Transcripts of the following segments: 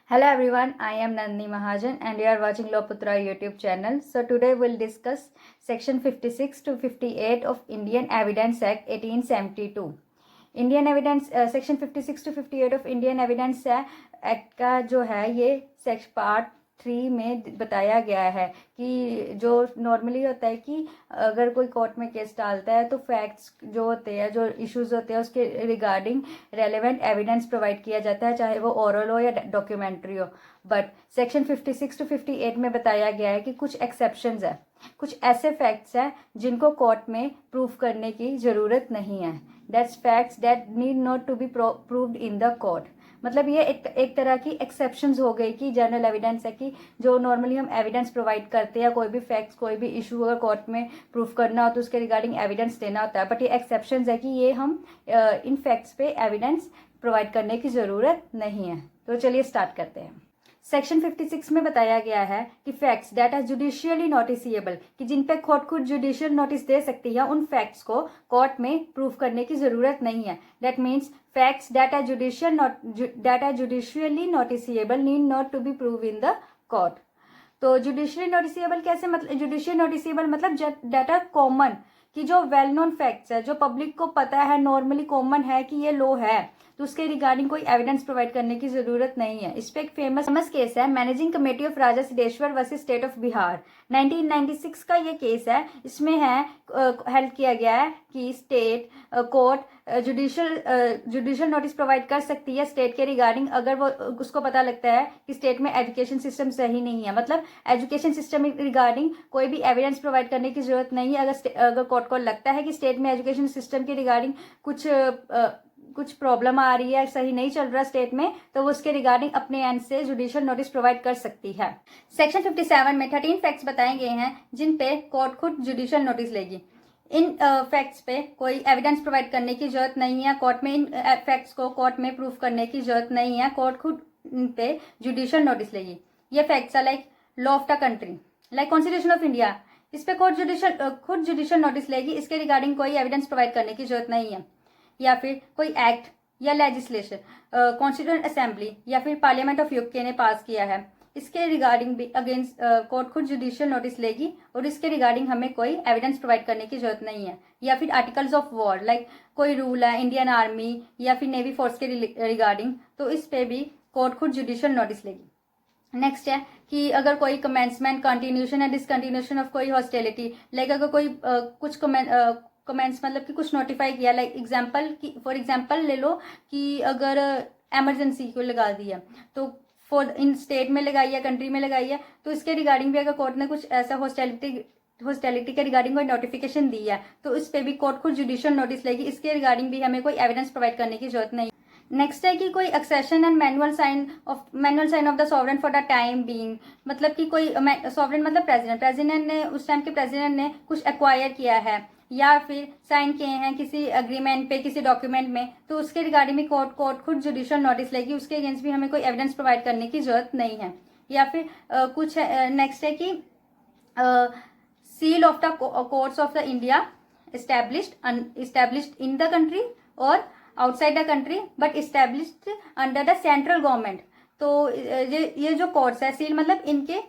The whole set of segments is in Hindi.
Hello everyone, I am Nandini Mahajan and you are watching Loputra YouTube channel. So today we'll discuss section 56 to 58 of Indian Evidence Act 1872. Indian evidence section 56 to 58 of Indian evidence act का जो है ये सेक्शन पार्ट 3 में बताया गया है कि जो नॉर्मली होता है कि अगर कोई कोर्ट में केस डालता है तो फैक्ट्स जो होते हैं, जो इश्यूज होते हैं, उसके रिगार्डिंग रेलेवेंट एविडेंस प्रोवाइड किया जाता है, चाहे वो ओरल हो या डॉक्यूमेंट्री हो। बट सेक्शन 56 to 58 में बताया गया है कि कुछ एक्सेप्शंस है, कुछ ऐसे फैक्ट्स हैं जिनको कोर्ट में प्रूफ करने की ज़रूरत नहीं है। That's facts that need not to be proved in the court. मतलब ये एक तरह की एक्सेप्शंस हो गई कि जनरल एविडेंस है कि जो नॉर्मली हम एविडेंस प्रोवाइड करते हैं, कोई भी फैक्ट्स, कोई भी इशू अगर कोर्ट में प्रूफ करना हो तो उसके रिगार्डिंग एविडेंस देना होता है। बट ये एक्सेप्शंस है कि ये हम इन फैक्ट्स पे एविडेंस प्रोवाइड करने की ज़रूरत नहीं है। तो चलिए स्टार्ट करते हैं। सेक्शन 56 में बताया गया है कि फैक्ट्स दैट आर जुडिशियली नोटिसिएबल, कि जिन पे कोर्ट खुद जुडिशियल नोटिस दे सकती है, उन फैक्ट्स को कोर्ट में प्रूफ करने की जरूरत नहीं है। That means facts that are judicially noticeable need not to be prove in the court. तो जुडिशियली नोटिसिएबल कैसे, मतलब जुडिशियल नोटिसिएबल मतलब दैट आर कॉमन, कि जो वेल नोन फैक्ट्स है, जो पब्लिक को पता है, नॉर्मली कॉमन है कि ये लो है, तो उसके रिगार्डिंग कोई एविडेंस प्रोवाइड करने की जरूरत नहीं है। इस पे एक फेमस केस है, managing committee of Raja Siddheshwar versus state of Bihar, 1996 का ये केस है। इसमें है हेल्प किया गया है कि state court judicial notice provide कर सकती है स्टेट के रिगार्डिंग अगर वो उसको पता लगता है कि स्टेट में एजुकेशन सिस्टम सही नहीं है। मतलब एजुकेशन सिस्टम रिगार्डिंग कोई भी एविडेंस प्रोवाइड करने की जरूरत नहीं है। अगर कोर्ट को लगता है कि स्टेट में एजुकेशन सिस्टम के रिगार्डिंग कुछ प्रॉब्लम आ रही है, सही नहीं चल रहा स्टेट में, तो वो उसके रिगार्डिंग अपने एंड से जुडिशियल नोटिस प्रोवाइड कर सकती है। सेक्शन 57 में 13 फैक्ट्स बताए गए हैं जिन पे कोर्ट खुद जुडिशियल नोटिस लेगी। इन फैक्ट्स पे कोई एविडेंस प्रोवाइड करने की जरूरत नहीं है कोर्ट में। इन फैक्ट्स को कोर्ट में प्रूफ करने की जरूरत नहीं है, कोर्ट खुद इन पे जुडिशियल नोटिस लेगी। ये facts are like law of the country, like constitution of India, इस पे कोर्ट खुद जुडिशियल नोटिस लेगी, इसके रिगार्डिंग कोई एविडेंस प्रोवाइड करने की जरूरत नहीं है। या फिर कोई एक्ट या लेजिस्लेशन कॉन्स्टिट्यूएंट असेंबली या फिर पार्लियामेंट ऑफ यूके ने पास किया है, इसके रिगार्डिंग भी अगेंस्ट कोर्ट खुद जुडिशियल नोटिस लेगी और इसके रिगार्डिंग हमें कोई एविडेंस प्रोवाइड करने की जरूरत नहीं है। या फिर आर्टिकल्स ऑफ वॉर, लाइक कोई रूल है इंडियन आर्मी या फिर नेवी फोर्स के रिगार्डिंग, तो इस पे भी कोर्ट खुद जुडिशियल नोटिस लेगी। नेक्स्ट है कि अगर कोई कमेंसमेंट, कंटिन्यूशन या डिसकंटिन्यूशन ऑफ कोई हॉस्टिलिटी, लाइक अगर कोई कुछ कमेंट्स मतलब कि कुछ नोटिफाई किया, लाइक फॉर एग्जाम्पल ले लो कि अगर एमरजेंसी को लगा दी है तो फॉर इन स्टेट में लगाई है, कंट्री में लगाई है, तो इसके रिगार्डिंग भी अगर कोर्ट ने कुछ ऐसा हॉस्टिलिटी के रिगार्डिंग कोई नोटिफिकेशन दी है तो इस पे भी कोर्ट खुद जुडिशियल नोटिस लेगी, इसके रिगार्डिंग भी हमें कोई एविडेंस प्रोवाइड करने की जरूरत नहीं। नेक्स्ट है कि कोई accession and manual sign of the sovereign for the time being, मतलब कि कोई सॉवरेन मतलब प्रेसिडेंट ने उस टाइम के प्रेसिडेंट ने कुछ एक्वायर किया है या फिर साइन किए हैं किसी अग्रीमेंट पे, किसी डॉक्यूमेंट में, तो उसके रिगार्डिंग भी कोर्ट खुद जुडिशियल नोटिस लेगी, उसके अगेंस्ट भी हमें कोई एविडेंस प्रोवाइड करने की जरूरत नहीं है। या फिर कुछ नेक्स्ट है कि seal of the courts of the India established in the country or outside the country but established under the central government। तो ये जो कोर्ट्स है, सील मतलब इनके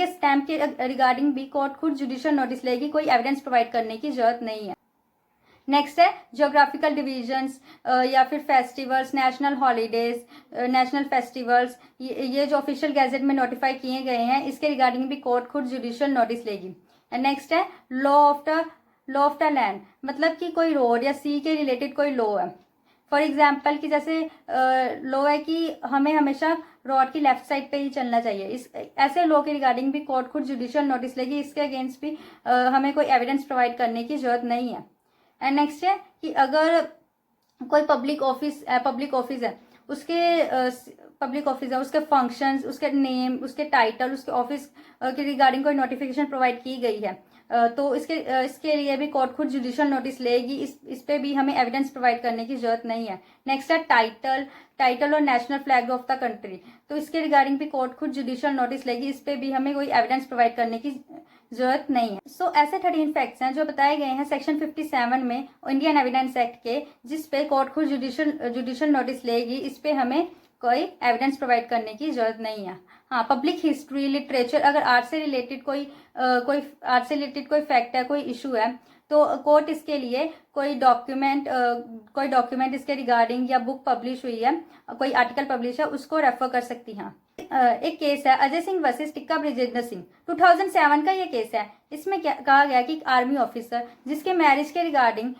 स्टैम्प के रिगार्डिंग भी कोर्ट खुद जुडिशियल नोटिस लेगी, कोई एविडेंस प्रोवाइड करने की जरूरत नहीं है। नेक्स्ट है ज्योग्राफिकल डिविजन्स या फिर festivals, national holidays, national festivals, ये जो ऑफिशियल गैजेट में नोटिफाई किए गए हैं, इसके रिगार्डिंग भी कोर्ट खुद जुडिशियल नोटिस लेगी। नेक्स्ट है लॉ ऑफ द लैंड, मतलब कि कोई रोड या सी के रिलेटेड कोई लॉ है। फॉर एग्जाम्पल कि जैसे लॉ है कि हमें हमेशा रोड की लेफ्ट साइड पे ही चलना चाहिए, इस ऐसे लॉ के रिगार्डिंग भी कोर्ट खुद जुडिशियल नोटिस लेगी, इसके अगेंस्ट भी हमें कोई एविडेंस प्रोवाइड करने की जरूरत नहीं है। एंड नेक्स्ट है कि अगर कोई पब्लिक ऑफिस है, उसके फंक्शंस, उसके नेम, उसके टाइटल, उसके ऑफिस के रिगार्डिंग कोई नोटिफिकेशन प्रोवाइड की गई है, तो इसके लिए भी कोर्ट खुद जुडिशियल नोटिस लेगी, इस पे भी हमें एविडेंस प्रोवाइड करने की जरूरत नहीं है। नेक्स्ट है टाइटल और national flag of the country, तो इसके रिगार्डिंग भी कोर्ट खुद जुडिशियल नोटिस लेगी, इस पे भी हमें कोई एविडेंस प्रोवाइड करने की जरूरत नहीं है। सो ऐसे 13 फैक्ट्स हैं जो बताए गए हैं सेक्शन 57 में इंडियन एविडेंस एक्ट के, जिस पे कोर्ट खुद जुडिशियल नोटिस लेगी, इस पे हमें कोई एविडेंस प्रोवाइड करने की जरूरत नहीं है। हाँ, पब्लिक हिस्ट्री, लिटरेचर, अगर आर्ट से रिलेटेड कोई फैक्ट है, कोई इशू है, तो कोर्ट इसके लिए कोई डॉक्यूमेंट इसके रिगार्डिंग या बुक पब्लिश हुई है, कोई आर्टिकल पब्लिश है, उसको रेफर कर सकती है। एक केस है अजय सिंह वर्सेस टिक्का ब्रिजेंद्र सिंह, 2007 का ये केस है। इसमें क्या कहा गया कि एक आर्मी ऑफिसर जिसके मैरिज के रिगार्डिंग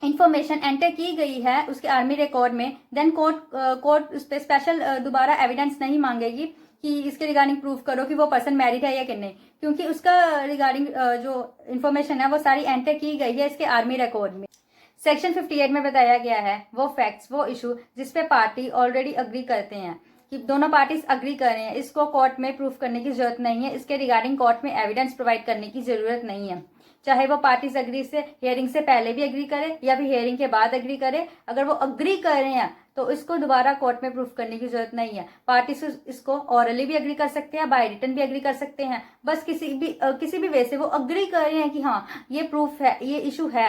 इंफॉर्मेशन एंटर की गई है उसके आर्मी रिकॉर्ड में, देन कोर्ट उस पर स्पेशल दोबारा एविडेंस नहीं मांगेगी कि इसके रिगार्डिंग प्रूफ करो कि वो पर्सन मैरिड है या कि नहीं, क्योंकि उसका रिगार्डिंग जो इन्फॉर्मेशन है वो सारी एंटर की गई है इसके आर्मी रिकॉर्ड में। सेक्शन 58 में बताया गया है वो फैक्ट्स, वो इशू जिसपे पार्टी ऑलरेडी अग्री करते हैं, कि दोनों पार्टीज अग्री कर रहे हैं, इसको कोर्ट में प्रूफ करने की जरूरत नहीं है, इसके रिगार्डिंग कोर्ट में एविडेंस प्रोवाइड करने की जरूरत नहीं है। चाहे वो पार्टीज अग्री से हियरिंग से पहले भी अग्री करे या फिर हियरिंग के बाद अग्री करे, अगर वो अग्री कर रहे हैं तो इसको दोबारा कोर्ट में प्रूफ करने की जरूरत नहीं है। पार्टीज इसको ऑरली भी अग्री कर सकते हैं, बाय रिटन भी अग्री कर सकते हैं, बस किसी भी वे से वो अग्री कर रहे हैं कि हाँ ये प्रूफ है, ये इशू है,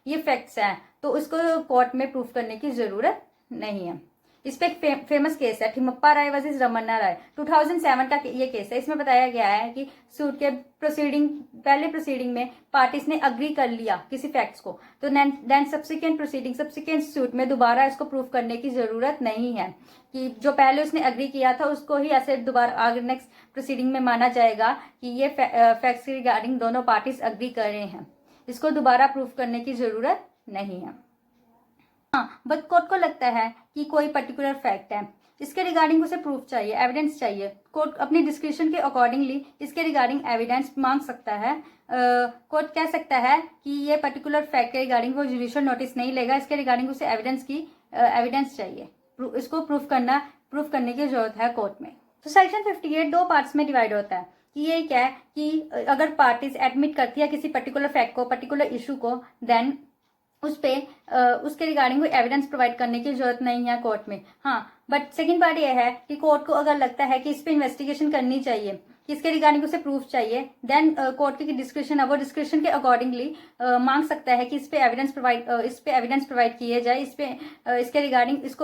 ये फैक्ट्स हैं, तो उसको कोर्ट में प्रूफ करने की जरूरत नहीं है। इस पे एक फेमस केस है थिम्मप्पा राय वर्सेस रमन्ना राय, 2007 का ये केस है। इसमें बताया गया है कि सूट के पहले प्रोसीडिंग में पार्टीज ने अग्री कर लिया किसी फैक्ट्स को, तो देन सब्सिक्वेंट सूट में दोबारा इसको प्रूफ करने की जरूरत नहीं है, कि जो पहले उसने अग्री किया था उसको ही ऐसे दोबारा आगे नेक्स्ट प्रोसीडिंग में माना जाएगा कि ये फैक्ट्स के रिगार्डिंग दोनों पार्टीज अग्री कर रहे हैं, इसको दोबारा प्रूफ करने की जरूरत नहीं है। हाँ, बट कोर्ट को लगता है कि कोई पर्टिकुलर फैक्ट है, इसके रिगार्डिंग उसे प्रूफ चाहिए, एविडेंस चाहिए, कोर्ट अपनी डिस्क्रिप्शन के अकॉर्डिंगली इसके रिगार्डिंग एविडेंस मांग सकता है। कोर्ट कह सकता है कि ये पर्टिकुलर फैक्ट के रिगार्डिंग वो जुडिशियल नोटिस नहीं लेगा, इसके रिगार्डिंग उसे एविडेंस चाहिए, इसको प्रूफ करने की जरूरत है कोर्ट में। तो सेक्शन 58 दो पार्ट्स में डिवाइड होता है, कि ये क्या है कि अगर पार्टीज एडमिट करती है किसी पर्टिकुलर फैक्ट को, पर्टिकुलर इशू को, देन उसके रिगार्डिंग कोई एविडेंस प्रोवाइड करने की जरूरत नहीं है कोर्ट में। हाँ, बट सेकंड पार्ट ये है कि कोर्ट को अगर लगता है कि इस पे इन्वेस्टिगेशन करनी चाहिए, कि इसके रिगार्डिंग उसे प्रूफ चाहिए, देन कोर्ट की डिस्क्रिप्शन है वो डिस्क्रिप्शन के अकॉर्डिंगली मांग सकता है कि इस पे एविडेंस प्रोवाइड किए जाए, इसके रिगार्डिंग इस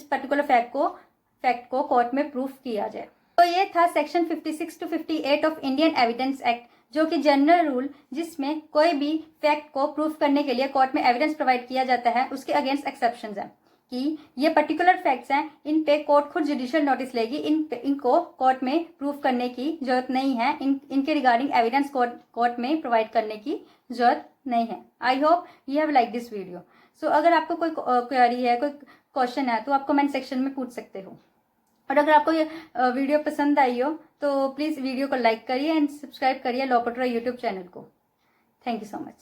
पर्टिकुलर फैक्ट को कोर्ट में प्रूफ किया जाए। तो ये था section 56 to 58 of Indian evidence act, जो कि जनरल रूल जिसमें कोई भी फैक्ट को प्रूफ करने के लिए कोर्ट में एविडेंस प्रोवाइड किया जाता है, उसके अगेंस्ट एक्सेप्शंस हैं, कि ये पर्टिकुलर फैक्ट्स हैं, इन पे कोर्ट खुद जुडिशियल नोटिस लेगी, इनको कोर्ट में प्रूफ करने की जरूरत नहीं है, इनके रिगार्डिंग एविडेंस कोर्ट में प्रोवाइड करने की जरूरत नहीं है। I hope you have like this video. So अगर आपको कोई क्वेरी है, कोई क्वेश्चन है, तो आप कमेंट सेक्शन में पूछ सकते हो। और अगर आपको ये वीडियो पसंद आई हो तो प्लीज़ वीडियो को लाइक करिए एंड सब्सक्राइब करिए लोपुत्रा यूट्यूब चैनल को। Thank you so much.